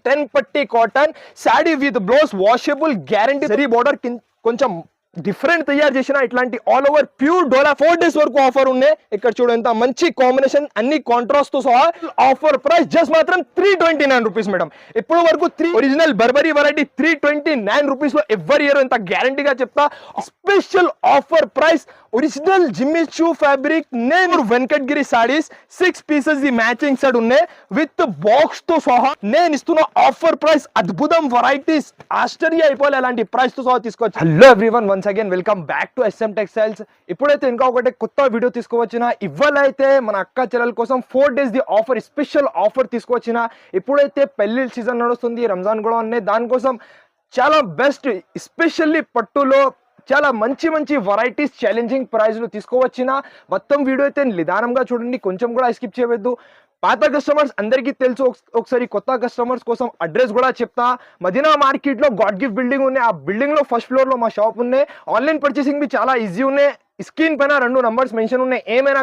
10 పట్టి cotton sari with blouse washable guarantee zari border కొంచెం different తయారు చేసిన ఇట్లాంటి ఆల్ ఓవర్ ప్యూర్ డోలా 4 days వరకు ఆఫర్ ఉన్నాయి. ఇక్కడ చూడు ఎంత మంచి కాంబినేషన్, అన్ని కాంట్రాస్ట్ తో సహా. ఆఫర్ ప్రైస్ జస్ట్ మాత్రం 329 రూపీస్ మేడం. ఇప్పుడు వరకు ఒరిజినల్ బర్బరీ వెరైటీ 329 రూపీస్ లో ఎవరి ఇయర్ ఎంత గ్యారంటీగా చెప్తా. Special offer price original Jimmy Choo fabric నేను Venkatagiri saris 6 pieces the matching set ఉన్నాయి విత్ బాక్స్ తో సహా. నేను ఇస్తున్న ఆఫర్ ప్రైస్ అద్భుతం వెరైటీస్, ఆశ్చర్య అయిపోలే అలాంటి ప్రైస్ తో సహా తీసుకోవచ్చు. Hello everyone, once again welcome back to SM textiles. ఇప్పుడైతే ఇంకా ఒకటి కొత్త వీడియో తీసుకువచ్చిన. ఇవ్వాలైతే మన అక్క చెల్లెల కోసం 4 days the offer, special offer తీసుకువచ్చిన. ఇప్పుడైతే పెళ్లి సీజన్ నడుస్తుంది, రంజాన్ కూడా ఉన్నాయి. దానికోసం చాలా బెస్ట్, ఎస్పెషల్లీ పట్టులో చాలా మంచి మంచి వెరైటీస్ ఛాలెంజింగ్ ప్రైజ్లు తీసుకోవచ్చిన. మొత్తం వీడియో అయితే నిదానంగా చూడండి, కొంచెం కూడా స్కిప్ చేయవద్దు. పాత కస్టమర్స్ అందరికీ తెలుసు, ఒకసారి కొత్త కస్టమర్స్ కోసం అడ్రస్ కూడా చెప్తా. మదీనా మార్కెట్ లో గాడ్ గిఫ్ట్ బిల్డింగ్ ఉన్నాయి. ఆ బిల్డింగ్ లో ఫస్ట్ ఫ్లోర్ లో మా షాప్ ఉన్నాయి. ఆన్లైన్ పర్చేసింగ్ బి చాలా ఈజీ ఉన్నాయి. స్క్రీన్ పైన 2 నంబర్స్ మెన్షన్ ఉన్నాయి. ఏమైనా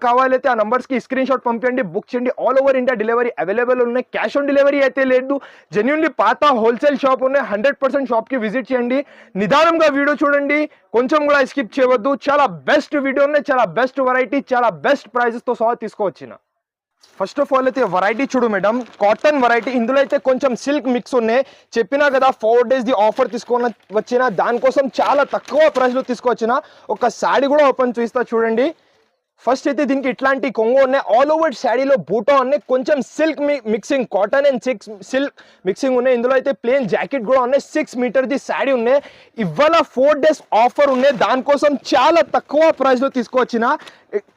కావాలైతే ఆ నంబర్స్ కి స్క్రీన్ షాట్ పంపించండి, బుక్ చేయండి. All over India delivery available ఉన్నాయి. క్యాష్ ఆన్ డెలివరీ అయితే లేదు. జెన్యూన్లీ పాత హోల్సేల్ షాప్ ఉన్నాయి. 100% షాప్ కి విజిట్ చేయండి. నిదానంగా వీడియో చూడండి, కొంచెం కూడా స్కిప్ చేయవద్దు. చాలా బెస్ట్ వీడియో ఉన్నాయి, చాలా బెస్ట్ వెరైటీ, చాలా బెస్ట్ ప్రైజెస్ తో సహా తీసుకోవచ్చిన. ఫస్ట్ ఆఫ్ ఆల్ అయితే వెరైటీ చూడు మేడం, కాటన్ వెరైటీ. ఇందులో అయితే కొంచెం సిల్క్ మిక్స్ ఉన్నాయి. చెప్పినా కదా 4 days ది ఆఫర్ తీసుకొని వచ్చిన. దానికోసం చాలా తక్కువ ప్రైస్ లో తీసుకొచ్చిన. ఒక శారీ కూడా ఓపెన్ చూస్తా చూడండి. ఫస్ట్ అయితే దీనికి ఇట్లాంటి కొంగు ఉన్నాయి. ఆల్ ఓవర్ శారీలో బూటా ఉన్నాయి. కొంచెం silk mixing, cotton and silk mixing ఉన్నాయి. ఇందులో అయితే ప్లేన్ జాకెట్ కూడా ఉన్నాయి. 6 మీటర్ ది శారీ ఉన్నాయి. ఇవాళ 4 days ఆఫర్ ఉన్నాయి. దానికోసం చాలా తక్కువ ప్రైస్ లో తీసుకొచ్చిన.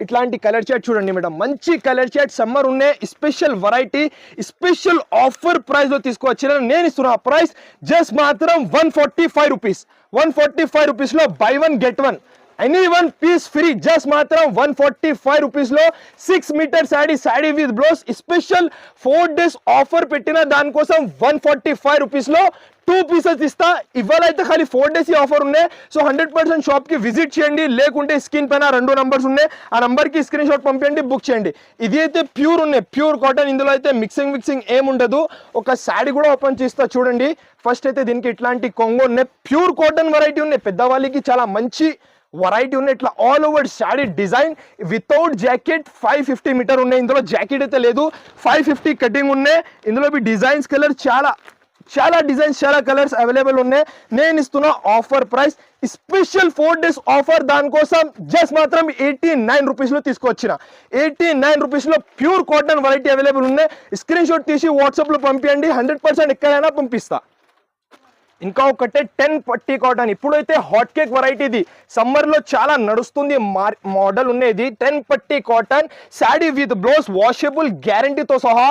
ఇట్లాంటి కలర్ చార్ట్ చూడండి మేడం, మంచి కలర్ చార్ట్, సమ్మర్ ఉన్నాయి. Special variety, special offer price లో తీసుకొచ్చిన. నేను ఇస్తున్న ప్రైస్ జస్ట్ మాత్రం 145 రూపీస్. 145 రూపీస్ లో buy 1 get 1 any 1 piece free. Just మాత్రం 145 రూపీస్ లో 6 metre sari with blouse. Special 4 days offer పెట్టిన. దానికోసం 145 రూపీస్ లో 2 pieces ఇస్తా. ఇవాళ అయితే ఖాళీ 4 days ఈ ఆఫర్ ఉన్నాయి. సో 100% షాప్ కి విజిట్ చేయండి, లేకుంటే స్క్రీన్ పైన 2 నంబర్స్ ఉన్నాయి. ఆ నంబర్ కి స్క్రీన్ షాట్ పంపించండి, బుక్ చేయండి. ఇది అయితే ప్యూర్ ఉన్నాయి, ప్యూర్ కాటన్. ఇందులో అయితే మిక్సింగ్ ఏముండదు. ఒక శారీ కూడా ఓపెన్ చేస్తా చూడండి. ఫస్ట్ అయితే దీనికి ఇట్లాంటి కొంగు ఉన్నాయి. ప్యూర్ కాటన్ వెరైటీ ఉన్నాయి. పెద్దవాళ్ళకి చాలా మంచి వెరైటీ ఉన్నాయి. ఇట్లా all over sari design without jacket 550 metre ఉన్నాయి. ఇందులో జాకెట్ అయితే లేదు, 550 కటింగ్ ఉన్నాయి. ఇందులో డిజైన్స్ కలర్ చాలా డిజైన్స్, చాలా కలర్స్ అవైలబుల్ ఉన్నాయి. నేను ఇస్తున్న offer price special 4 days offer. దానికోసం జస్ట్ మాత్రం 89 రూపీస్ లో తీసుకొచ్చిన. 89 రూపీస్ లో ప్యూర్ కాటన్ వెరైటీ అవైలబుల్ ఉన్నాయి. స్క్రీన్ షాట్ తీసి వాట్సాప్ లో పంపించండి, 100% ఎక్కడైనా పంపిస్తా. ఇంకా ఒకటే 10 పట్టి కాటన్. ఇప్పుడైతే హాట్ కేక్ వెరైటీది సమ్మర్ లో చాలా నడుస్తుంది మోడల్ ఉన్నది. 10 పట్టి cotton sari with blouse washable గ్యారంటీతో సహా.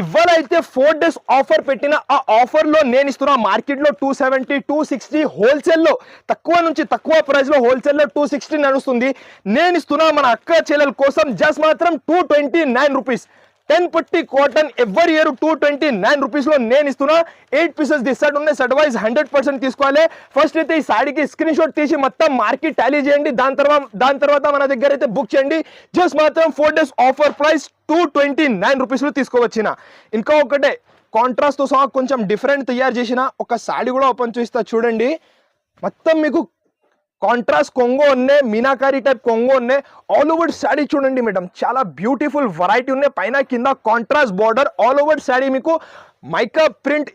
ఇవాళ అయితే 4 days ఆఫర్ పెట్టిన. ఆ ఆఫర్ లో నేను ఇస్తున్నా మార్కెట్ లో 270, 260 హోల్సేల్ లో, తక్కువ నుంచి తక్కువ ప్రైస్ లో హోల్సేల్ లో 260 నడుస్తుంది. నేను ఇస్తున్నా మన అక్క చెల్లెల కోసం జస్ట్ మాత్రం 229 రూపీస్. 10 పట్టి కాటన్ ఎవరి ఇయర్ 229 రూపీస్ లో నేను ఇస్తున్నా. 8 pieces ది సెట్ ఉన్నాయి. సెట్ వైజ్ 100% తీసుకోవాలి. ఫస్ట్ అయితే ఈ సారీకి స్క్రీన్ షాట్ తీసి మొత్తం మార్కెట్ టాలీ చేయండి. దాని తర్వాత మన దగ్గర అయితే బుక్ చేయండి. జస్ట్ మాత్రం 4 days ఆఫర్ ప్రైస్ 229 రూపీస్ లో తీసుకోవచ్చిన. ఇంకా ఒకటే కాంట్రాస్ట్ తో సహా కొంచెం డిఫరెంట్ తయారు చేసిన ఒక సారీ కూడా ఓపెన్ చేస్తా చూడండి. మొత్తం మీకు కాంట్రాస్ట్ కొంగో ఉన్నాయి, మీనాకారి టైప్ కొంగో ఉన్నాయి. ఆల్ ఓవర్ శారీ చూడండి మేడం, చాలా బ్యూటిఫుల్ వెరైటీ ఉన్నాయి. పైన కింద contrast border. All over sari మీకు మైకా ప్రింట్,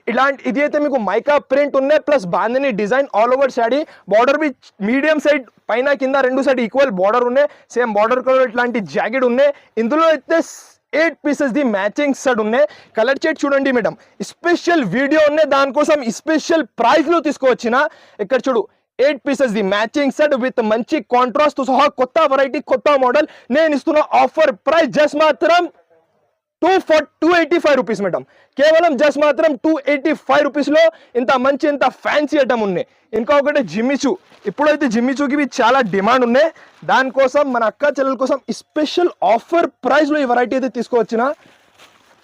ఇది అయితే మీకు మైకా ప్రింట్ ఉన్నాయి. Plus bandhani design all over sari. Border B medium side, పైన కింద 2 సైడ్ ఈక్వల్ బార్డర్ ఉన్నాయి. సేమ్ బార్డర్ కలర్ ఇట్లాంటి జాకెట్ ఉన్నాయి. ఇందులో అయితే 8 pieces ది మ్యాచింగ్ సెట్ ఉన్నాయి. కలర్ చార్ట్ చూడండి మేడం, స్పెషల్ వీడియో ఉన్నాయి. దానికోసం స్పెషల్ ప్రైస్ లో తీసుకోవచ్చిన. ఇక్కడ చూడు 8 pieces the matching set with మంచి కాంట్రాస్ట్ తో సహా. కొత్త వెరైటీ, కొత్త మోడల్. నేను ఇస్తున్న ఆఫర్ ప్రైస్ జస్ట్ మాత్రం 285 రూపీస్ మేడం. కేవలం జస్ట్ మాత్రం 285 రూపీస్ లో ఇంత మంచి, ఇంత ఫ్యాన్సీ ఐటమ్ ఉన్నాయి. ఇంకా ఒకటి జిమ్మిచూ. ఇప్పుడైతే జిమ్మిచూకి చాలా డిమాండ్ ఉన్నాయి. దానికోసం మన అక్క చెల్లెల కోసం స్పెషల్ ఆఫర్ ప్రైస్ లో ఈ వెరైటీ అయితే తీసుకోవచ్చిన.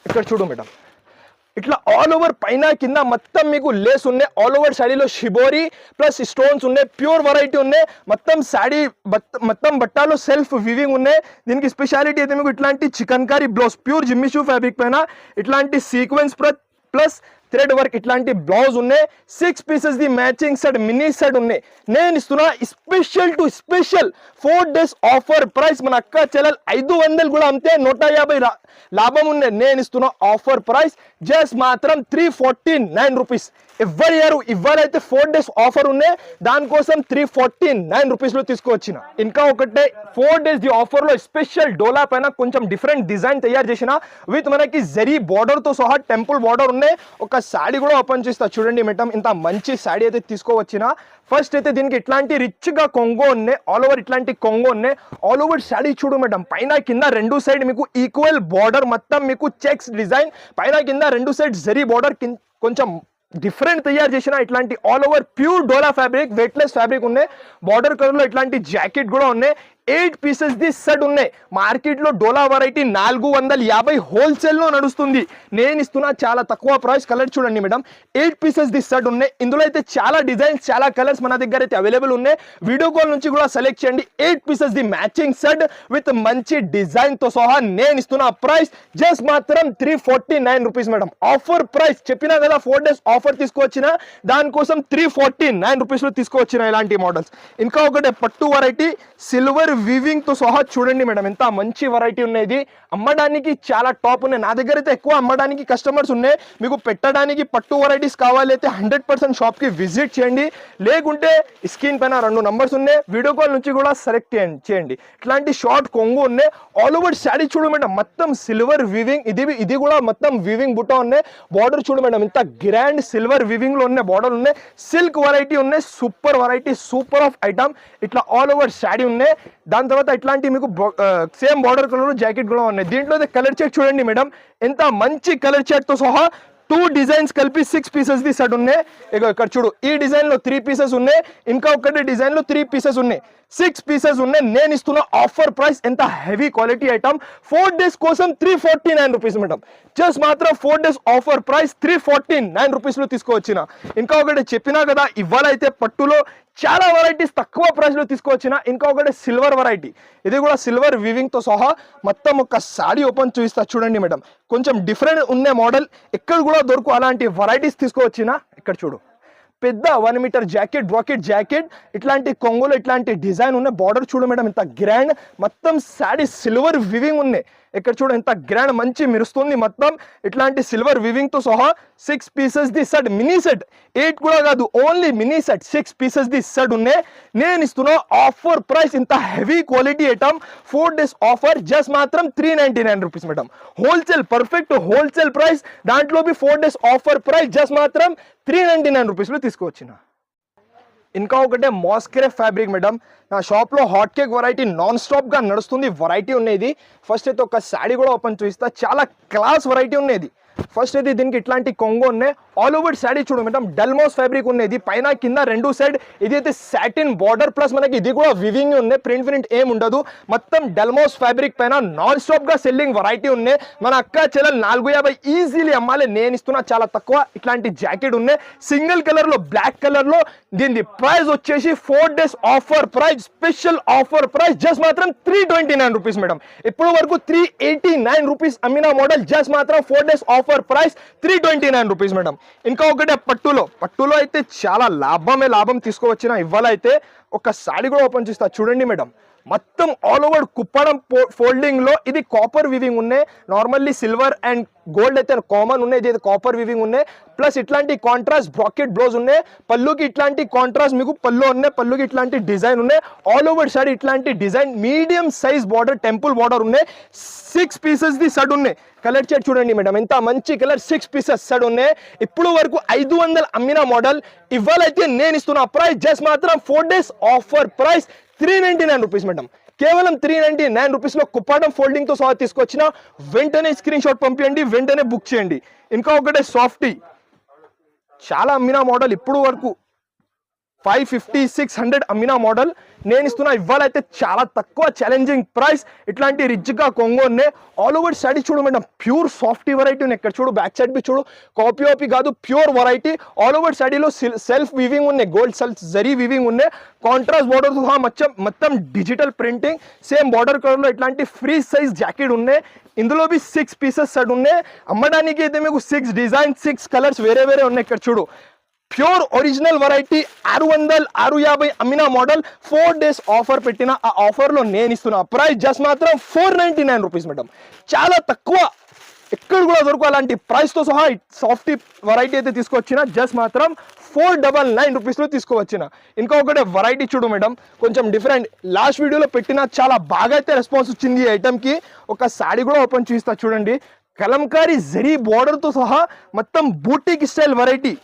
ఇక్కడ చూడు మేడం, ఇట్లా ఆల్ ఓవర్ పైన కింద మొత్తం మీకు లేస్ ఉన్నాయి. ఆల్ ఓవర్ శాడీలో షిబోరి ప్లస్ స్టోన్స్ ఉన్నాయి, ప్యూర్ వెరైటీ ఉన్నాయి. మొత్తం శాడీ మొత్తం బట్టాలో సెల్ఫ్ వివింగ్ ఉన్నాయి. దీనికి స్పెషాలిటీ అయితే మీకు ఇట్లాంటి chikankari blouse pure Jimmy Choo fabric పైన ఇట్లాంటి సీక్వెన్స్ ప్లస్ థ్రెడ్ వర్క్ ఇట్లాంటి బ్లౌజ్ ఉన్నాయి. 6 pieces the matching set mini set ఉన్నాయి. నేను ఇస్తున్నా special to special 4 days offer price. మన అక్క చెల్లెలు 500 కూడా అంతే 150 లాభం ఉన్నాయి. నేను ఇస్తున్నా ఆఫర్ ప్రైస్ జస్ట్ మాత్రం 349 రూపీస్. ఇవ్వాలైతే 4 days ఆఫర్ ఉన్నాయి, దానికోసం 349 రూపీస్లో తీసుకువచ్చిన. ఇంకా ఒకటే 4 days ది ఆఫర్లో స్పెషల్ డోలా పైన కొంచెం డిఫరెంట్ డిజైన్ తయారు చేసిన విత్ మనకి జరీ బార్డర్తో సహా టెంపుల్ బార్డర్ ఉన్నాయి. ఒక శాడీ కూడా ఓపెన్ చేస్తా చూడండి మేడం, ఇంత మంచి శాడీ అయితే తీసుకోవచ్చిన. ఫస్ట్ అయితే దీనికి ఇట్లాంటి రిచ్ గా కొంగో ఉన్నాయి, ఆల్ ఓవర్ ఇట్లాంటి కొంగో ఉన్నాయి. ఆల్ ఓవర్ శాడీ చూడు మేడం, పైన కింద రెండు సైడ్ మీకు ఈక్వల్ బార్డర్, మొత్తం మీకు చెక్స్ డిజైన్, పైన కింద రెండు సైడ్ జరీ బార్డర్ కొంచెం డిఫరెంట్ తయారు చేసిన ఇట్లాంటి ఆల్ ఓవర్ ప్యూర్ డోలా ఫ్యాబ్రిక్, వెయిట్లెస్ ఫ్యాబ్రిక్ ఉన్నాయి. బార్డర్ కలర్ లో ఇట్లాంటి జాకెట్ కూడా ఉన్నాయి. 8 పీసెస్ ది సెట్ ఉన్నాయి. మార్కెట్ లో డోలా వెరైటీ 450 హోల్సేల్ లో నడుస్తుంది. నేను ఇస్తున్నా చాలా తక్కువ ప్రైస్. కలర్ చూడండి మేడం, 8 పీసెస్ ది సెట్ ఉన్నాయి. ఇందులో అయితే చాలా డిజైన్స్, చాలా కలర్స్ మన దగ్గర అయితే అవైలబుల్ ఉన్నాయి. వీడియో కాల్ నుంచి కూడా సెలెక్ట్ చేయండి. 8 pieces the matching set with మంచి డిజైన్ తో సహా నేను ఇస్తున్నా ప్రైస్ జస్ట్ మాత్రం 349 రూపీస్ మేడం. ఆఫర్ ప్రైస్ చెప్పినా కదా, 4 days ఆఫర్ తీసుకువచ్చిన, దానికోసం 349 రూపీస్ లో తీసుకువచ్చిన ఇలాంటి మోడల్స్. ఇంకా ఒకటే పట్టు వెరైటీ సిల్వర్ వివింగ్ తో సహా చూడండి మేడం, ఎంత మంచి వెరైటీ ఉన్నది. అమ్మడానికి చాలా టాప్ ఉన్నాయి. నా దగ్గర అయితే ఎక్కువ అమ్మడానికి కస్టమర్స్ ఉన్నాయి. మీకు పెట్టడానికి పట్టు వెరైటీస్ కావాలి అయితే 100% షాప్ కి విజిట్ చేయండి. లేకుంటే స్క్రీన్ పైన 2 నంబర్స్ ఉన్నాయి, వీడియో కాల్ నుంచి కూడా సెలెక్ట్ చేయండి. ఇట్లాంటి షార్ట్ కొంగు ఉన్నాయి. ఆల్ ఓవర్ శాడీ చూడు మేడం, మొత్తం సిల్వర్ వివింగ్, ఇది కూడా మొత్తం వివింగ్ బుట్ట ఉన్నాయి. బార్డర్ చూడు మేడం, ఇంత గ్రాండ్ సిల్వర్ వివింగ్ లో ఉన్నాయి. బార్డర్ ఉన్నాయి, సిల్క్ వెరైటీ ఉన్నాయి, super variety, super of item. ఇట్లా ఆల్ ఓవర్ శాడీ ఉన్నాయి. దాని తర్వాత ఇట్లాంటి మీకు సేమ్ బార్డర్ కలర్ జాకెట్ కూడా ఉన్నాయి. దీంట్లో కలర్ చార్ట్ చూడండి మేడం, ఎంత మంచి కలర్ చార్ట్ తో సహా 2 డిజైన్స్ కలిపి 6 పీసెస్ ది సెట్ ఉన్నాయి. ఇక్కడ చూడు, ఈ డిజైన్ లో 3 పీసెస్ ఉన్నాయి, ఇంకా ఒకటి డిజైన్ లో 3 పీసెస్ ఉన్నాయి. 6 పీసెస్ ఉన్నాయి. నేను ఇస్తున్న ఆఫర్ ప్రైస్, ఎంత హెవీ క్వాలిటీ ఐటమ్. 4 days కోసం 349 రూపీస్ మేడం. జస్ట్ మాత్రం 4 days ఆఫర్ ప్రైస్ 349 రూపీస్ లో తీసుకోవచ్చిన. ఇంకా ఒకటి చెప్పినా కదా, ఇవాళైతే పట్టులో చాలా వెరైటీస్ తక్కువ ప్రైస్ లో తీసుకువచ్చిన. ఇంకా ఒకటి సిల్వర్ వెరైటీ, ఇది కూడా సిల్వర్ వివింగ్ తో సహా మొత్తం ఒక సాడీ ఓపెన్ చూపిస్తా చూడండి మేడం. కొంచెం డిఫరెంట్ ఉన్న మోడల్, ఎక్కడ కూడా దొరుకు అలాంటి వెరైటీస్ తీసుకువచ్చిన. ఇక్కడ చూడు, పెద్ద 1 మీటర్ జాకెట్, బ్రాకెట్ జాకెట్, ఇట్లాంటి కొంగులో ఇట్లాంటి డిజైన్ ఉన్నాయి. బార్డర్ చూడు మేడం, ఇంత గ్రాండ్, మొత్తం శాడీ సిల్వర్ వివింగ్ ఉన్నాయి. ఇక్కడ చూడు ఎంత గ్రాండ్, మంచి మెరుస్తుంది. మొత్తం ఇట్లాంటి సిల్వర్ వివింగ్ తో సహా 6 pieces the set, mini set, 8 కూడా కాదు, only mini set 6 pieces the set ఉన్నాయి. నేను ఇస్తున్నా ఆఫర్ ప్రైస్, ఇంత heavy quality item. 4 days offer just మాత్రం 399 rupees madam. Wholesale, perfect wholesale price. దాంట్లో 4 days ఆఫర్ ప్రైస్ జస్ట్ మాత్రం 399 రూపీస్ లో తీసుకువచ్చిన. ఇంకా ఒకటే మాస్క్రే ఫ్యాబ్రిక్ మేడం, నా షాప్ లో hot cake variety non stop గా నడుస్తుంది. వెరైటీ ఉన్నది. ఫస్ట్ అయితే ఒక శాడీ కూడా ఓపెన్ చూపిస్తా, చాలా క్లాస్ వెరైటీ ఉన్నది. ఫస్ట్ అయితే దీనికి ఇట్లాంటి కొంగో ఉన్నాయి. ఆల్ ఓవర్ శాడీ చూడు మేడం, డల్మోస్ ఫ్యాబ్రిక్ ఉన్నది. పైన కింద రెండు సైడ్ ఇది అయితే సాటిన్ బార్డర్ ప్లస్ మనకి ఇది కూడా వివింగ్ ఉన్నాయి. ప్రింట్ ఏం ఉండదు. మొత్తం డల్మోస్ ఫ్యాబ్రిక్ పైన నాన్ స్టాప్ గా సెల్లింగ్ వెరైటీ ఉన్నాయి. మన అక్క చెల్లెలు 450 ఈజీలీ అమ్మాలి. నేను ఇస్తున్నా చాలా తక్కువ. ఇట్లాంటి జాకెట్ ఉన్నాయి సింగిల్ కలర్ లో, బ్లాక్ కలర్ లో. దీని ప్రైస్ వచ్చేసి 4 days offer price, special offer price just మాత్రం 329 రూపీస్ మేడం. ఇప్పుడు వరకు 389 రూపీస్ అమ్మిన మోడల్ జస్ట్ మాత్రం 4 days offer price 329 rupees madam. ఇంకా ఒకటే పట్టులో అయితే చాలా లాభం తీసుకోవచ్చిన. ఇవాళ అయితే ఒక సాడీ కూడా ఓపెన్ చేస్తా చూడండి మేడం, మొత్తం ఆల్ ఓవర్ కుప్పడం ఫోల్డింగ్ లో. ఇది కాపర్ వివింగ్ ఉన్నాయి. నార్మల్లీ సిల్వర్ అండ్ గోల్డ్ అయితే కామన్ ఉన్నాయి, ఇది కాపర్ వివింగ్ ఉన్నాయి. ప్లస్ ఇట్లాంటి కాంట్రాస్ట్ బ్రాకెట్ బ్లౌజ్ ఉన్నాయి. పళ్ళుకి ఇట్లాంటి కాంట్రాస్ట్ మీకు పళ్ళు ఉన్నాయి. పళ్ళుకి ఇట్లాంటి డిజైన్ ఉన్నాయి. ఆల్ ఓవర్ సైడ్ ఇట్లాంటి design, medium size border, temple border ఉన్నాయి. 6 పీసెస్ ది సెట్ ఉన్నాయి. కలర్ చార్ట్ చూడండి మేడం, ఎంత మంచి కలర్. 6 పీసెస్ సెట్ ఉన్నాయి. ఇప్పుడు వరకు 500 అమ్మిన మోడల్. ఇవాళైతే నేను ఇస్తున్న ప్రైస్ జస్ట్ మాత్రం 4 days offer price 399 rupees madam. కేవలం 399 రూపీస్ లో కుప్పాడం ఫోల్డింగ్ తో సహా తీసుకొచ్చిన. వెంటనే స్క్రీన్ షాట్ పంపించండి, వెంటనే బుక్ చేయండి. ఇంకా ఒకటే సాఫ్టీ, చాలా అమ్మిన మోడల్ ఇప్పుడు వరకు. 550 600 అమ్మిన మోడల్ నేను ఇస్తున్నా ఇవ్వాలైతే చాలా తక్కువ ఛాలెంజింగ్ ప్రైస్. ఇట్లాంటి రిచ్గా కొంగు ఉన్నాయి. ఆల్ ఓవర్ సాడీ చూడు మేడం, ప్యూర్ సాఫ్టీ వెరైటీ ఉన్నాయి. ఇక్కడ చూడు బ్యాక్ సైడ్ బి చూడు, కాపీ కాదు, ప్యూర్ వెరైటీ. ఆల్ ఓవర్ సాడీలో సెల్ఫ్ వీవింగ్ ఉన్నాయి, గోల్డ్ సెల్ఫ్ జరీ వీవింగ్ ఉన్నాయి. కాంట్రాస్ట్ బార్డర్ మొత్తం digital printing, same border colour లో ఇట్లాంటి ఫ్రీ సైజ్ జాకెట్ ఉన్నాయి. ఇందులో బి 6 పీసెస్ సెట్ ఉన్నాయి. అమ్మడానికి అయితే మీకు 6 డిజైన్ 6 కలర్స్ వేరే వేరే ఉన్నాయి. ఇక్కడ చూడు ప్యూర్ ఒరిజినల్ వెరైటీ 650 అమ్మిన మోడల్ 4 days ఆఫర్ పెట్టిన. ఆ ఆఫర్లో నేను ఇస్తున్నా ప్రైస్ జస్ట్ మాత్రం 499 రూపీస్ మేడం. చాలా తక్కువ, ఎక్కడ కూడా దొరకు అలాంటి ప్రైస్తో సహా సాఫ్టీ వెరైటీ అయితే తీసుకొచ్చిన. జస్ట్ మాత్రం 499 రూపీస్లో తీసుకువచ్చిన. ఇంకొకటి వెరైటీ చూడు మేడం, కొంచెం డిఫరెంట్. లాస్ట్ వీడియోలో పెట్టిన చాలా బాగా అయితే రెస్పాన్స్ వచ్చింది ఈ ఐటమ్కి. ఒక సాడీ కూడా ఓపెన్ చూస్తా చూడండి. కలంకారీ జరీ బార్డర్తో సహా మొత్తం బూటీకి స్టైల్ వెరైటీ.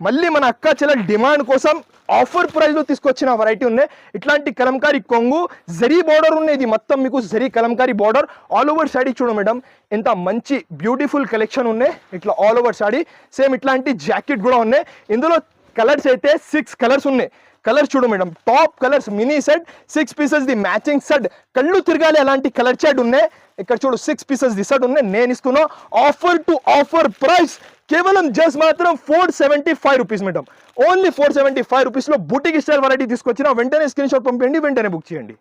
మళ్ళీ మన అక్క చెల్లెల డిమాండ్ కోసం ఆఫర్ ప్రైస్లో తీసుకొచ్చిన వెరైటీ ఉన్నాయి. ఇట్లాంటి కలంకారీ కొంగు జరీ బార్డర్ ఉన్నాయి. ఇది మొత్తం మీకు zari Kalamkari border. All over saree చూడు మేడం, ఎంత మంచి బ్యూటిఫుల్ కలెక్షన్ ఉన్నాయి. ఇట్లా ఆల్ ఓవర్ సాడీ సేమ్ ఇట్లాంటి జాకెట్ కూడా ఉన్నాయి. ఇందులో కలర్స్ అయితే 6 కలర్స్ ఉన్నాయి. కలర్స్ చూడు madam, top colours, mini set 6 pieces the matching set. కళ్ళు తిరగాలి అలాంటి కలర్ చాట్ ఉన్నాయి. ఇక్కడ చూడు 6 పీసెస్ ది సెట్ ఉన్నాయి. నేను ఇస్తున్నా ఆఫర్ టు ఆఫర్ ప్రైస్ కేవలం జస్ట్ మాత్రం 475 రూపీస్ మేడం. ఓన్లీ 475 రూపీస్లో బూటిక్ స్టైల్ వెరైటీ తీసుకొచ్చిన. వెంటనే స్క్రీన్ షాట్ పంపించండి, వెంటనే బుక్ చేయండి.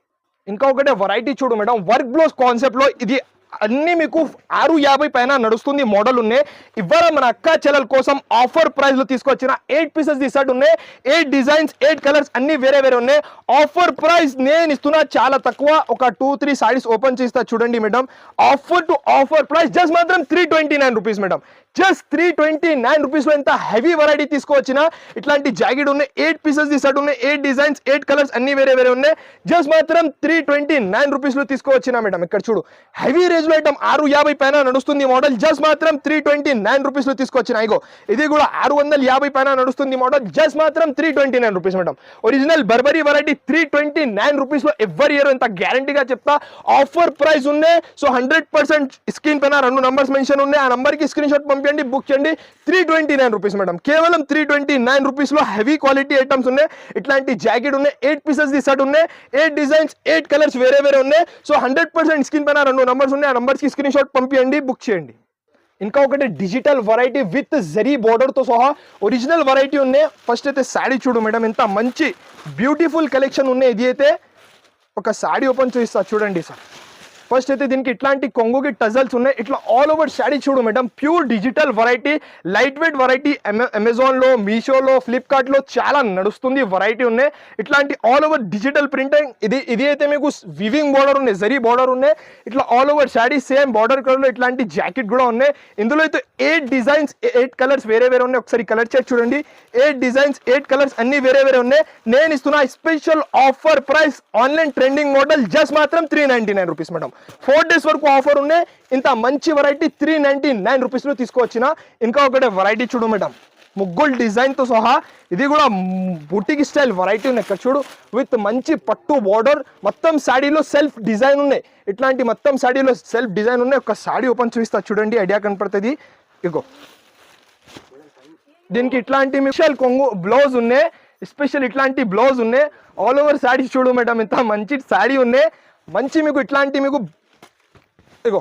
ఇంకా ఒకటే వెరైటీ చూడు మేడం, వర్క్ బ్లౌజ్ కాన్సెప్ట్లో ఇది అన్నీ మీకు 650 పైన నడుస్తుంది మోడల్ ఉన్నాయి. ఇవాళ మన అక్క చెల్లెల కోసం ఆఫర్ ప్రైస్లో తీసుకొచ్చిన 8 పీసెస్ ది సెట్ ఉన్నాయి. 8 డిజైన్స్ 8 కలర్స్ అన్ని వేరే వేరే ఉన్నాయి. ఆఫర్ ప్రైస్ నేను ఇస్తున్నా చాలా తక్కువ. ఒక 2-3 సారీస్ ఓపెన్ చేస్తా చూడండి madam. Offer to offer price just మాత్రం 329 రూపీస్ మేడం. జస్ట్ 329 రూపీస్లో ఎంత హెవీ వెరైటీ తీసుకువచ్చిన. ఇట్లాంటి జాకెట్ ఉన్నాయి. 8 పీసెస్ ది సెట్ ఉన్నాయి. 8 డిజైన్స్ 8 కలర్స్ అన్ని వేరే వేరే ఉన్నాయి. జస్ట్ మాత్రం 329 రూపీస్లో తీసుకువచ్చిన మేడం. ఇక్కడ చూడు హెవీ రేంజ్ లో ఐటమ్ 650 పైన నడుస్తుంది మోడల్. జస్ట్ మాత్రం 329 రూపీస్లో తీసుకొచ్చిన. ఇగో ఇది కూడా 650 పైన నడుస్తుంది మోడల్. జస్ట్ మాత్రం 329 rupees madam. Original Burberry variety 329 రూపీస్లో ఎవరి ఇయర్ ఎంత గ్యారంటీగా చెప్తా. ఆఫర్ ప్రైస్ ఉన్నాయి. సో 100% స్క్రీన్ పైన 2 నంబర్స్ మెన్షన్ ఉన్నాయి. ఆ నంబర్కి స్క్రీన్ షాట్ పంపించండి, బుక్ చేయండి. 329 రూపీస్ మేడం. కేవలం 329 రూపీస్లో హెవీ క్వాలిటీ ఐటమ్స్ ఉన్నాయి. ఇట్లాంటి జాకెట్ ఉన్నాయి. 8 పీసెస్ ది సెట్ ఉన్నాయి. 8 డిజైన్స్ 8 కలర్స్ వేరే వేరే ఉన్నాయి. సో 100% స్క్రీన్ పైన 2 నంబర్స్ ఉన్నాయి. ఆ నంబర్స్కి స్క్రీన్ షాట్ పంపించండి, బుక్ చేయండి. ఇంకా ఒకటి డిజిటల్ వెరైటీ విత్ జరీ బార్డర్తో సహా ఒరిజినల్ వెరైటీ ఉన్నాయి. ఫస్ట్ అయితే సాడీ చూడు మేడం, ఎంత మంచి బ్యూటిఫుల్ కలెక్షన్ ఉన్నాయి. ఇది అయితే ఒక సాడీ ఓపెన్ చూపిస్తా చూడండి సార్. ఫస్ట్ అయితే దీనికి ఇట్లాంటి కొంగుకి టజల్స్ ఉన్నాయి. ఇట్లా ఆల్ ఓవర్ సాడీ చూడు madam, pure digital variety, light weight variety. అమెజాన్లో, మీషోలో, ఫ్లిప్కార్ట్లో చాలా నడుస్తుంది వెరైటీ ఉన్నాయి. ఇట్లాంటి ఆల్ ఓవర్ డిజిటల్ ప్రింటింగ్. ఇది అయితే మీకు వివింగ్ బార్డర్ ఉన్నాయి, జరీ బార్డర్ ఉన్నాయి. ఇట్లా all over saree same border కలర్లో ఇట్లాంటి జాకెట్ కూడా ఉన్నాయి. ఇందులో అయితే 8 డిజైన్స్ 8 కలర్స్ వేరే వేరే ఉన్నాయి. ఒకసారి కలర్ చెక్ చూడండి. 8 డిజైన్స్ 8 కలర్స్ అన్ని వేరే వేరే ఉన్నాయి. నేను ఇస్తున్నా special offer price online trending model just మాత్రం 399 రూపీస్ మేడం. 4 days వరకు ఆఫర్ ఉన్నాయి. ఇంత మంచి వెరైటీ 399 రూపీస్లో తీసుకువచ్చిన. ఇంకా ఒకటే వెరైటీ చూడు మేడం, ముగ్గుల్ డిజైన్తో సహా. ఇది కూడా బుటిక్ స్టైల్ వెరైటీ ఉన్నాయి. ఇక్కడ చూడు విత్ మంచి పట్టు బార్డర్. మొత్తం సాడీలో సెల్ఫ్ డిజైన్ ఉన్నాయి. ఇట్లాంటి మొత్తం సాడీలో సెల్ఫ్ డిజైన్ ఉన్నాయి. ఒక సాడీ ఓపెన్ చూపిస్తా చూడండి, ఐడియా కనపడుతుంది. ఇగో దీనికి ఇట్లాంటి మిషల్ కొంగు బ్లౌజ్ ఉన్నాయి. స్పెషల్ ఇట్లాంటి బ్లౌజ్ ఉన్నాయి. ఆల్ ఓవర్ సాడీ చూడు మేడం, ఎంత మంచి సాడీ ఉన్నాయి. మంచి మీకు ఇట్లాంటి మీకు ఇగో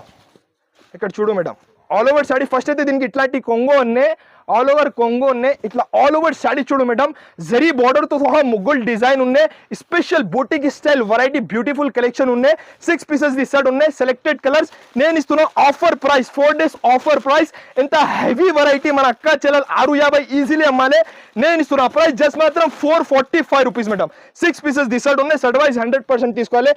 ఇక్కడ చూడు madam, all over saree. First అయితే దీనికి ఇట్లాంటి కొంగు ఉన్నాయి, ఆల్ ఓవర్ కొంగు ఉన్నాయి. ఇట్లా ఆల్ ఓవర్ సాడీ చూడు మేడం, జరీ బార్డర్తో సహా ముగ్గులు డిజైన్ ఉన్నాయి. Special boutique style variety beautiful collection ఉన్నాయి. 6 పీసెస్ ది సెట్ ఉన్నాయి. Selected colours. నేను ఇస్తున్నా offer price 4 days offer price. ఎంత హెవీ వెరైటీ మన అక్క చెల్లెలు 650 ఈజీలీ అమ్మాలి. నేను ఇస్తున్నా ప్రైస్ జస్ట్ మాత్రం 445 rupees madam. 6 pieces the set ఉన్నాయి. సెట్ వైజ్ 100% తీసుకోవాలి.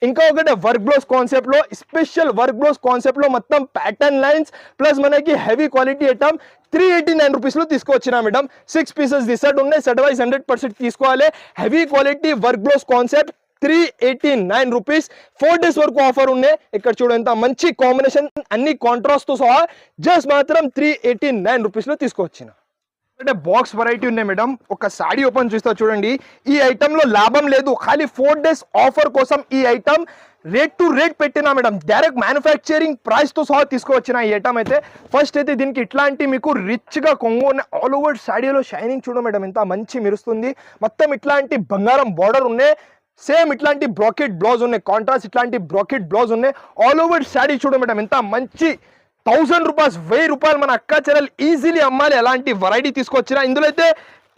ఇంకా ఒకటి వర్క్ బ్లౌజ్ కాన్సెప్ట్ లో, స్పెషల్ వర్క్ బ్లౌజ్ కాన్సెప్ట్ లో మొత్తం ప్యాటర్న్ లైన్స్ ప్లస్ మనకి హెవీ క్వాలిటీ ఐటమ్ 389 రూపీస్లో తీసుకొచ్చినా మేడం. 6 పీసెస్ ది సెట్ ఉన్నాయి. సెట్ వైజ్ 100% తీసుకోవాలి. Heavy quality work blouse concept 389 rupees. 4 days వరకు ఆఫర్ ఉన్నాయి. ఇక్కడ చూడు ఎంత మంచి కాంబినేషన్, అన్ని కాంట్రాస్ట్ తో సహా. జస్ట్ మాత్రం 389 రూపీస్లో తీసుకొచ్చిన. అంటే బాక్స్ వెరైటీ ఉన్నాయి మేడం. ఒక సాడీ ఓపెన్ చేస్తా చూడండి. ఈ ఐటమ్ లో లాభం లేదు, ఖాళీ 4 days ఆఫర్ కోసం ఈ ఐటమ్ రేట్ టు రేట్ పెట్టినా మేడం. డైరెక్ట్ మ్యానుఫ్యాక్చరింగ్ ప్రైస్ తో సహా తీసుకువచ్చిన ఈ ఐటమ్ అయితే. ఫస్ట్ అయితే దీనికి ఇట్లాంటి మీకు రిచ్ గా కొంగు ఆల్ ఓవర్ సాడీలో షైనింగ్ చూడ మేడం, ఎంత మంచి మెరుస్తుంది. మొత్తం ఇట్లాంటి బంగారం బార్డర్ ఉన్నాయి, సేమ్ ఇట్లాంటి బ్రాకెట్ బ్లౌజ్ ఉన్నాయి, కాంట్రాస్ట్ ఇట్లాంటి బ్రాకెట్ బ్లౌజ్ ఉన్నాయి. ఆల్ ఓవర్ సాడీ చూడ మేడం, ఎంత మంచి 1000 రూపాయలు 1000 రూపాయలు మన అక్క చెల్లెలు ఈజీలీ అమ్మాలి. అలాంటి వెరైటీ తీసుకొచ్చిన. ఇందులో అయితే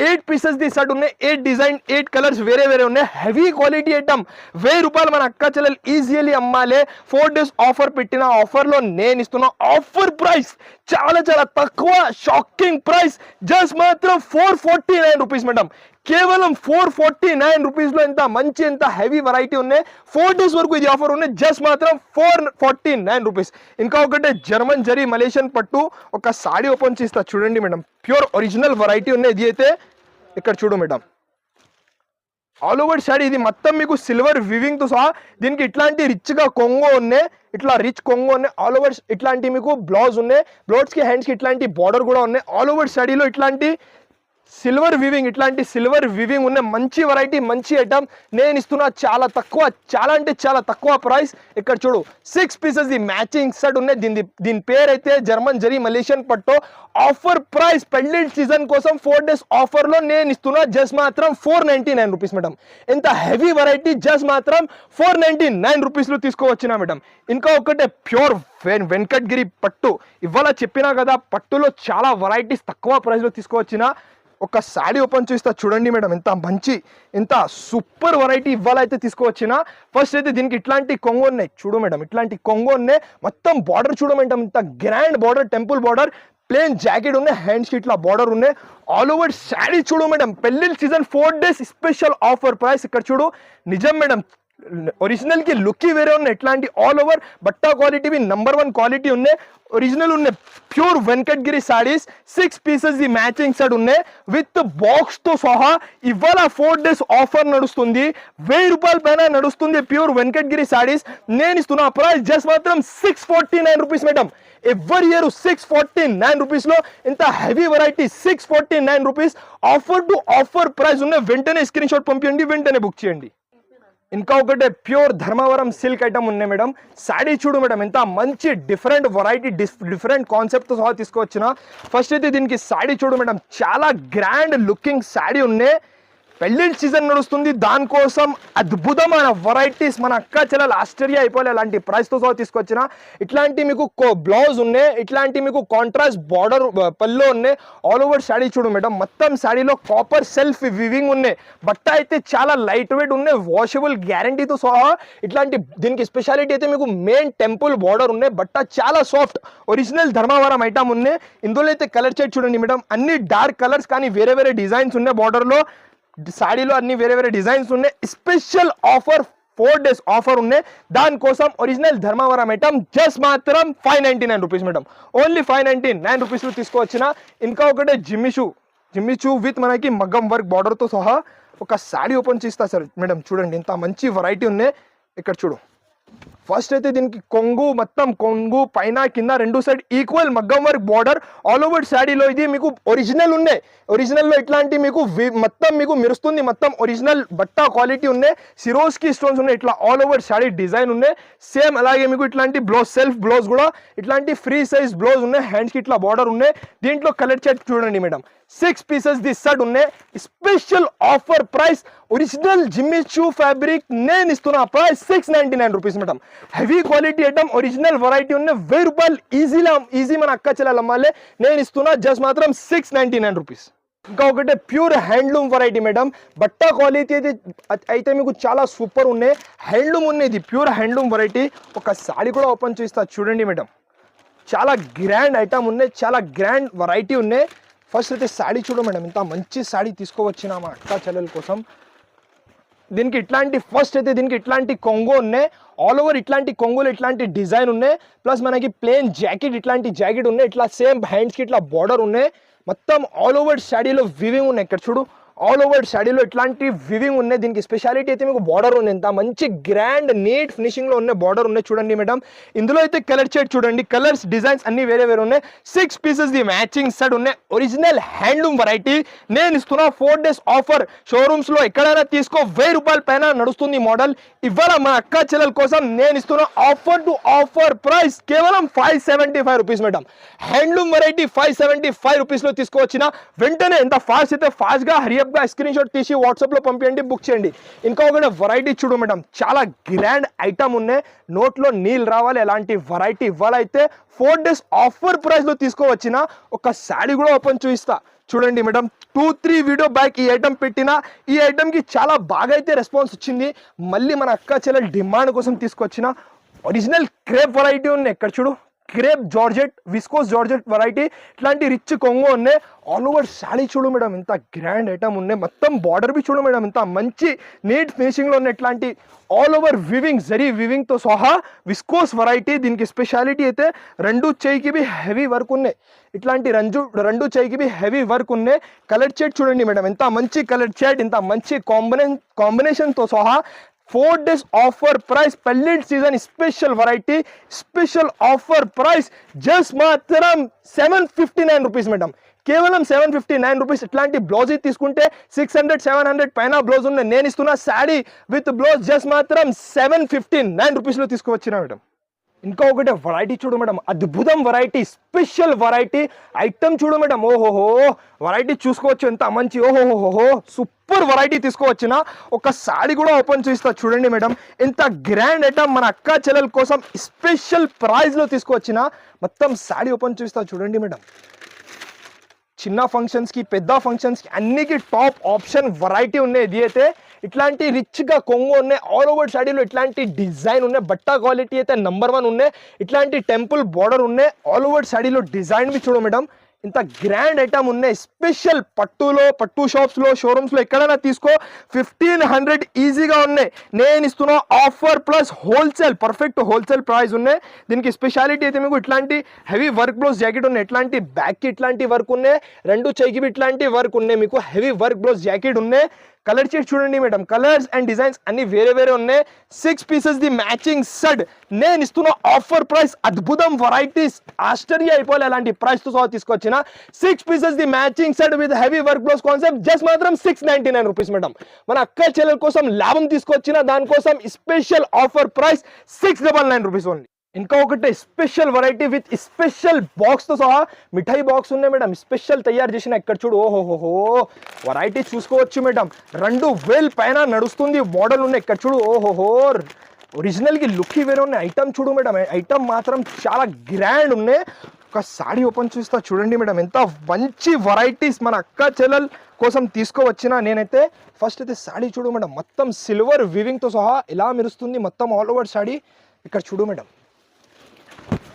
8 పీసెస్ ది సెట్ ఉన్నాయి, 8 డిజైన్ 8 కలర్స్ వేరే వేరే ఉన్నాయి. హెవీ క్వాలిటీ ఐటమ్ 1000 రూపాయలు మన అక్క చెల్లెలు ఈజీలీ అమ్మాలి. 4 days ఆఫర్ పెట్టిన ఆఫర్లో నేను ఇస్తున్న ఆఫర్ ప్రైస్ చాలా చాలా తక్కువ, షాకింగ్ ప్రైస్. జస్ట్ మాత్రం 449 రూపీస్ మేడం. కేవలం 449 రూపీస్లో ఎంత మంచి ఎంత హెవీ వెరైటీ ఉన్నాయి. 4 days వరకు ఇది ఆఫర్ ఉన్నాయి. జస్ట్ మాత్రం 449 రూపీస్. ఇంకా ఒకటే జర్మన్ జరీ మలేషియన్ పట్టు ఒక సాడీ ఓపెన్ చేస్తా చూడండి మేడం. ప్యూర్ ఒరిజినల్ వెరైటీ ఉన్నాయి. ఇది అయితే ఇక్కడ చూడు మేడం, ఆల్ ఓవర్ సాడీ. ఇది మొత్తం మీకు సిల్వర్ వివింగ్ తో సహా దీనికి ఇట్లాంటి రిచ్ గా కొంగు ఉన్నాయి, ఇట్లా రిచ్ కొంగు ఉన్నాయి. ఆల్ ఓవర్ ఇట్లాంటి మీకు బ్లౌజ్ ఉన్నాయి, బ్లౌజ్ కి హ్యాండ్స్ కి ఇట్లాంటి బార్డర్ కూడా ఉన్నాయి. ఆల్ ఓవర్ సాడీలో ఇట్లాంటి సిల్వర్ వివింగ్, ఇట్లాంటి సిల్వర్ వివింగ్ ఉన్న మంచి వెరైటీ, మంచి ఐటమ్ నేను ఇస్తున్నా చాలా తక్కువ, చాలా అంటే చాలా తక్కువ ప్రైస్. ఇక్కడ చూడు 6 పీసెస్ ది మ్యాచింగ్ సెట్ ఉన్నాయి. దీని పేరు అయితే జర్మన్ జరీ మలేషియన్ పట్టు. ఆఫర్ ప్రైస్ పెళ్లి సీజన్ కోసం 4 days ఆఫర్ లో నేను ఇస్తున్నా జస్ట్ మాత్రం 499 రూపీస్ మేడం. ఎంత హెవీ వెరైటీ, జస్ట్ మాత్రం 499 రూపీస్ లో తీసుకోవచ్చిన మేడం. ఇంకా ఒకటే ప్యూర్ వెంకటగిరి పట్టు. ఇవాళ చెప్పినా కదా, పట్టులో చాలా వెరైటీస్ తక్కువ ప్రైస్ లో తీసుకోవచ్చిన. ఒక సాడీ ఓపెన్ చేస్తా చూడండి మేడం, ఎంత మంచి ఎంత సూపర్ వెరైటీ ఇవాళ అయితే తీసుకువచ్చిన. ఫస్ట్ అయితే దీనికి ఇట్లాంటి కొంగు ఉన్నాయి చూడు మేడం, ఇట్లాంటి కొంగు ఉన్నాయి. మొత్తం బార్డర్ చూడ మేడం, ఇంత grand border, temple border. Plain jacket ఉన్నాయి, హ్యాండ్స్ కి ఇట్లా బార్డర్ ఉన్నాయి. ఆల్ ఓవర్ సాడీ చూడు మేడం, పెళ్లి season 4 days special offer price. ఇక్కడ చూడు నిజం మేడం, ఒరిజినల్ కి లుక్ వేరే ఉన్నాయి. ఇట్లాంటి ఆల్ ఓవర్ బట్టా క్వాలిటీ నంబర్ 1 క్వాలిటీ ఉన్నాయి, ఒరిజినల్ ఉన్నాయి. Pure Venkatagiri saris 6 pieces the matching set ఉన్నాయి విత్ బాక్స్ తో సహా. ఇవాళ 4 days ఆఫర్ నడుస్తుంది, 1000 రూపాయల పైన నడుస్తుంది. ప్యూర్ వెంకటగిరి సారీస్ నేను ఇస్తున్నా ప్రైస్ జస్ట్ మాత్రం 649 rupees madam. Every year 649 rupees లో ఇంత heavy variety 649 rupees offer to offer price ఉన్నాయి. వెంటనే స్క్రీన్ షాట్ పంపించండి, వెంటనే బుక్ చేయండి. ఇంకా ఒకటే ప్యూర్ ధర్మవరం సిల్క్ ఐటమ్ ఉన్నాయి మేడం. సాడీ చూడు మేడం, ఎంత మంచి డిఫరెంట్ వెరైటీ, డిఫరెంట్ కాన్సెప్ట్ సహా తీసుకొచ్చిన. ఫస్ట్ అయితే దీనికి సాడీ చూడు మేడం, చాలా గ్రాండ్ లుకింగ్ సాడీ ఉన్నాయి. పెళ్లిళ్ళ సీజన్ నడుస్తుంది, దానికోసం అద్భుతమైన వెరైటీస్ మన అక్క చెల్లెలు ఆశ్చర్య అయిపోలే అలాంటి ప్రైస్తో సహా తీసుకొచ్చిన. ఇట్లాంటి మీకు బ్లౌజ్ ఉన్నాయి, ఇట్లాంటి మీకు కాంట్రాస్ట్ బార్డర్ పళ్ళు ఉన్నాయి. ఆల్ ఓవర్ సాడీ చూడు మేడం, మొత్తం సాడీలో కాపర్ సెల్ఫ్ వివింగ్ ఉన్నాయి. బట్ట అయితే చాలా లైట్ వెయిట్ ఉన్నాయి, వాషబుల్ గ్యారంటీతో సహా. ఇట్లాంటి దీనికి స్పెషాలిటీ అయితే మీకు మెయిన్ టెంపుల్ బార్డర్ ఉన్నాయి. బట్ట చాలా సాఫ్ట్, ఒరిజినల్ ధర్మవరం ఐటమ్ ఉన్నాయి. ఇందులో అయితే కలర్ షేడ్ చూడండి మేడం, అన్ని డార్క్ కలర్స్ కానీ వేరే వేరే డిజైన్స్ ఉన్నాయి. బార్డర్లో సాడీలో అన్ని వేరే వేరే డిజైన్స్ ఉన్నాయి. స్పెషల్ ఆఫర్ 4 days ఆఫర్ ఉన్నాయి. దానికోసం ఒరిజినల్ ధర్మవరం ఐటమ్ జస్ట్ మాత్రం 599 రూపీస్ మేడం. ఓన్లీ 599 రూపీస్లో తీసుకోవచ్చిన. ఇంకా ఒకటే జిమ్మిచూ విత్ మనకి మగ్గం వర్క్ బార్డర్తో సహా ఒక సాడీ ఓపెన్ చేస్తా సార్ మేడం. చూడండి ఎంత మంచి వెరైటీ ఉన్నాయి. ఇక్కడ చూడు, ఫస్ట్ అయితే దీనికి కొంగు, మొత్తం కొంగు పైన కింద రెండు సైడ్ ఈక్వల్ మగ్గం వర్క్ బార్డర్. ఆల్ ఓవర్ సాడీలో ఇది మీకు ఒరిజినల్ ఉన్నాయి. ఒరిజినల్లో ఇట్లాంటి మీకు మొత్తం మీకు మెరుస్తుంది, మొత్తం ఒరిజినల్ బట్టా క్వాలిటీ ఉన్నాయి. సిరోస్కి స్టోన్స్ ఉన్నాయి, ఇట్లా ఆల్ ఓవర్ సాడీ డిజైన్ ఉన్నాయి. సేమ్ అలాగే మీకు ఇట్లాంటి బ్లౌజ్, సెల్ఫ్ బ్లౌజ్ కూడా ఇట్లాంటి ఫ్రీ సైజ్ బ్లౌజ్ ఉన్నాయి. హ్యాండ్స్కి ఇట్లా బార్డర్ ఉన్నాయి. దీంట్లో కలర్ చార్ట్ చూడండి మేడం, 6 పీసెస్ ది సెట్ ఉన్నాయి. Special offer price original Jimmy Choo fabric నేను ఇస్తున్నా price 699 rupees madam. Heavy quality item, original variety ఉన్నాయి. 1000 రూపాయలు ఈజీ మన అక్క చెల్లెలు అమ్మాలి. నేను ఇస్తున్నా జస్ట్ మాత్రం 699 రూపీస్. ఇంకా ఒకటే ప్యూర్ హ్యాండ్లూమ్ వెరైటీ మేడం. బట్టా క్వాలిటీ అయితే మీకు చాలా సూపర్ ఉన్నాయి. హ్యాండ్లూమ్ ఉన్నాయి, ఇది ప్యూర్ హ్యాండ్లూమ్ వెరైటీ. ఒక సాడీ కూడా ఓపెన్ చేస్తా చూడండి మేడం, చాలా గ్రాండ్ ఐటమ్ ఉన్నాయి, చాలా గ్రాండ్ వెరైటీ ఉన్నాయి. ఫస్ట్ అయితే సాడీ చూడు మేడం, ఇంత మంచి సాడీ తీసుకోవచ్చిన మా అక్క చెల్లెల కోసం. దీనికి ఇట్లాంటి ఫస్ట్ అయితే దీనికి ఇట్లాంటి కొంగు ఉన్నాయి. ఆల్ ఓవర్ ఇట్లాంటి కొంగులు ఇట్లాంటి డిజైన్ ఉన్నాయి. ప్లస్ మనకి ప్లేన్ జాకెట్, ఇట్లాంటి జాకెట్ ఉన్నాయి. ఇట్లా సేమ్ హ్యాండ్స్కి ఇట్లా బార్డర్ ఉన్నాయి. మొత్తం ఆల్ ఓవర్ సాడీలో వివింగ్ ఉన్నాయి. ఇక్కడ చూడు, ఆల్ ఓవర్ శాడీలో ఇట్లాంటి వివింగ్ ఉన్నాయి. దీనికి స్పెషాలిటీ అయితే మీకు బార్డర్ ఉంది, ఎంత మంచి గ్రాండ్ నీట్ ఫినిషింగ్ లో ఉన్న బార్డర్ ఉన్నాయి చూడండి మేడం. ఇందులో అయితే కలర్ షేడ్ చూడండి, కలర్స్ డిజైన్స్ అన్ని వేరే వేరే ఉన్నాయి. 6 పీసెస్ ది మ్యాచింగ్ సెట్ ఉన్నాయి, ఒరిజినల్ హ్యాండ్లూమ్ వెరైటీ. నేను ఇస్తున్నా 4 days ఆఫర్. షోరూమ్స్ లో ఎక్కడైనా తీసుకో 1000 రూపాయల పైన నడుస్తుంది మోడల్. ఇవాళ మన అక్క చెల్లెల కోసం నేను ఇస్తున్నా ఆఫర్ టు ఆఫర్ ప్రైస్ కేవలం 575 rupees madam. Handloom variety 575 rupees లో తీసుకోవచ్చిన వెంటనే ఎంత ఫాస్ట్ అయితే ఫాస్ట్ గా హరియప్ గా స్క్రీన్ షాట్ తీసి వాట్సాప్ లో పంపించండి, బుక్ చేయండి. ఇంకా ఒకటి వెరైటీ చూడు మేడం, చాలా గ్రాండ్ ఐటమ్ ఉన్నాయి, నోట్లో నీళ్ళు రావాలి అలాంటి వెరైటీ. ఇవాళ అయితే 4 days ఆఫర్ ప్రైస్ లో తీసుకోవచ్చిన ఒక శారీ కూడా ఓపెన్ చూపిస్తా చూడండి మేడం. 2-3 వీడియో బ్యాక్ ఈ ఐటమ్ పెట్టిన, ఈ ఐటమ్ కి చాలా బాగా అయితే రెస్పాన్స్ వచ్చింది. మళ్ళీ మన అక్క చెల్లెల డిమాండ్ కోసం తీసుకొచ్చిన ఒరిజినల్ క్రేప్ వెరైటీ ఉన్నాయి. ఇక్కడ చూడు, crepe georgette, viscose georgette variety, ఇట్లాంటి రిచ్ కొంగు ఉన్నాయి. ఆల్ ఓవర్ శారీ చూడు మేడం, ఎంత గ్రాండ్ ఐటమ్ ఉన్నాయి. మొత్తం బార్డర్ బి చూడు మేడం, ఎంత మంచి నీట్ ఫినిషింగ్ లో ఉన్నాయి. ఇట్లాంటి all over weaving, zari weaving తో సహా విస్కోస్ వెరైటీ. దీనికి స్పెషాలిటీ అయితే రెండు చేయికి బి హెవీ వర్క్ ఉన్నాయి, ఇట్లాంటి రెండు చేయికి బి హెవీ వర్క్ ఉన్నాయి. కలర్ షేడ్ చూడండి మేడం, ఎంత మంచి కలర్ షేడ్, ఇంత మంచి కాంబినేషన్ తో సహా 4 days ఆఫర్ ప్రైస్. పెళ్లిళ్ళ season special variety, special offer price just మాత్రం 759 రూపీస్ మేడం, కేవలం 759 రూపీస్. ఇట్లాంటి బ్లౌజ్ తీసుకుంటే 600-700 పైన బ్లౌజ్ ఉన్నాయి. నేను ఇస్తున్న శారీ విత్ బ్లౌజ్ జస్ట్ మాత్రం 759 రూపీస్ లో తీసుకువచ్చిన మేడం. ఇంకా ఒకటి వెరైటీ చూడు మేడం, అద్భుతం వెరైటీ, స్పెషల్ వెరైటీ ఐటమ్ చూడు మేడం. ఓహోహో వెరైటీ చూసుకోవచ్చు, ఎంత మంచి, ఓహోహోహో సూపర్ వెరైటీ తీసుకోవచ్చిన. ఒక సారీ కూడా ఓపెన్ చేస్తా చూడండి మేడం, ఎంత గ్రాండ్ ఐటమ్ మన అక్క చెల్లెల కోసం స్పెషల్ ప్రైస్ లో తీసుకువచ్చిన. మొత్తం సారీ ఓపెన్ చేస్తా చూడండి మేడం. చిన్న ఫంక్షన్స్ కి పెద్ద ఫంక్షన్స్ కి అన్నికి టాప్ ఆప్షన్ వెరైటీ ఉన్నాయి. ఇది అయితే ఇట్లాంటి రిచ్ గా కొంగు ఉన్నాయి, ఆల్ ఓవర్ శాడీలో ఇట్లాంటి డిజైన్ ఉన్నాయి, బట్ట క్వాలిటీ అయితే నంబర్ 1 ఉన్నాయి. ఇట్లాంటి టెంపుల్ బార్డర్ ఉన్నాయి, ఆల్ ఓవర్ శాడీలో డిజైన్ బి చూడు మేడం, ఇంత గ్రాండ్ ఐటమ్ ఉన్నాయి. స్పెషల్ పట్టు షాప్స్ లో షోరూమ్స్ లో ఎక్కడైనా తీసుకో 1500 ఈజీగా ఉన్నాయి. నేను ఇస్తున్నా offer plus wholesale, perfect wholesale price ఉన్నాయి. దీనికి స్పెషాలిటీ అయితే మీకు ఇట్లాంటి హెవీ వర్క్ బ్లౌజ్ జాకెట్ ఉన్నాయి, ఇట్లాంటి బ్యాక్ కి ఇట్లాంటి వర్క్ ఉన్నాయి, రెండు చేయికి ఇట్లాంటి వర్క్ ఉన్నాయి, మీకు హెవీ వర్క్ బ్లౌజ్ జాకెట్ ఉన్నాయి. కలర్ షేడ్ చూడండి మేడం, కలర్స్ అండ్ డిజైన్స్ అన్ని వేరే వేరే ఉన్నాయి. 6 పీసెస్ ది మ్యాచింగ్ సెట్. నేను ఇస్తున్న ఆఫర్ ప్రైస్, అద్భుతం వెరైటీస్, ఆశ్చర్య అయిపోలే అలాంటి ప్రైస్ తో సహా తీసుకొచ్చిన 6 pieces the matching set with heavy work blouse concept just మాత్రం 699 రూపీస్ మేడం. మన అక్క చెల్లెల కోసం లాభం తీసుకొచ్చిన, దానికోసం special offer price 699 rupees only. ఇంకా ఒకటి special variety with special box తో సహా మిఠాయి బాక్స్ ఉన్నాయి మేడం, స్పెషల్ తయారు చేసిన. ఇక్కడ చూడు, ఓహోహో వెరైటీ చూసుకోవచ్చు మేడం, 2000 పైన నడుస్తుంది మోడల్ ఉన్నాయి. ఇక్కడ చూడు, ఓహోహో ఒరిజినల్ కి లుక్ వేరే ఉన్నాయి. ఐటమ్ చూడు మేడం, ఐటమ్ మాత్రం చాలా గ్రాండ్ ఉన్నాయి. ఒక సారీ ఓపెన్ చూస్తా చూడండి మేడం, ఎంత మంచి వెరైటీస్ మన అక్క చెల్లెల కోసం తీసుకోవచ్చిన. నేనైతే ఫస్ట్ అయితే సారీ చూడు మేడం, మొత్తం సిల్వర్ వివింగ్ తో సహా ఇలా మెరుస్తుంది, మొత్తం ఆల్ ఓవర్ సారీ. ఇక్కడ చూడు మేడం,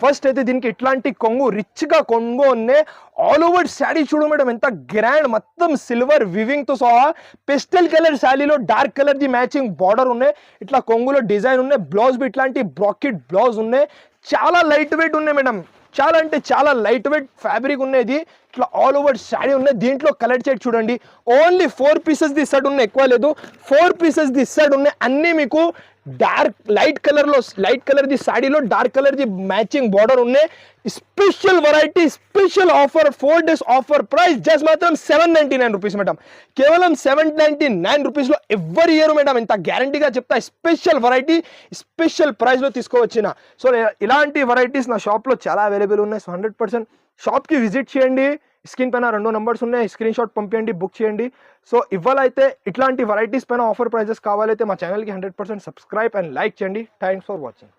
ఫస్ట్ అయితే దీనికి ఇట్లాంటి కొంగు, రిచ్ గా కొంగు ఉన్నాయి. ఆల్ ఓవర్ శారీ చూడు మేడం, ఎంత గ్రాండ్, మొత్తం సిల్వర్ వివింగ్ తో సహా పెస్టల్ కలర్ శారీలో dark colour the matching border ఉన్నాయి. ఇట్లా కొంగులో డిజైన్ ఉన్నాయి. బ్లౌజ్ బి ఇట్లాంటి బ్రాకెట్ బ్లౌజ్ ఉన్నాయి. చాలా లైట్ వెయిట్ ఉన్నాయి మేడం, చాలా అంటే చాలా లైట్ వెయిట్ ఫ్యాబ్రిక్ ఉన్నది. ఇట్లా ఆల్ ఓవర్ శారీ ఉన్నాయి. దీంట్లో కలర్ షేడ్ చూడండి, ఓన్లీ 4 పీసెస్ ది సెట్ ఉన్నాయి, ఎక్కువ లేదు. 4 పీసెస్ ది సెట్ ఉన్నాయి. అన్ని మీకు డార్క్ లైట్ కలర్ ది సాడీలో dark colour the matching border ఉన్నాయి. Special variety, special offer, 4 days offer price just మాత్రం 799 రూపీస్ మేడం, కేవలం 799 రూపీస్ లో ఎవ్రీ ఇయర్ మేడం, ఇంత గ్యారంటీగా చెప్తా. స్పెషల్ వెరైటీ స్పెషల్ ప్రైస్ లో తీసుకోవచ్చిన. సో ఇలాంటి వెరైటీస్ నా షాప్ లో చాలా అవైలబుల్ ఉన్నాయి. సో 100% షాప్ కి విజిట్ చేయండి. స్క్రీన్ పైన 2 నంబర్స్ ఉన్నాయి, స్క్రీన్ షాట్ పంపించండి, బుక్ చేయండి. సో ఇవాళ అయితే ఇట్లాంటి వెరైటీస్ పైన ఆఫర్ ప్రైజెస్ కావాలైతే మా ఛానల్కి 100% సబ్స్క్రైబ్ అండ్ లైక్ చేయండి. Thanks for watching.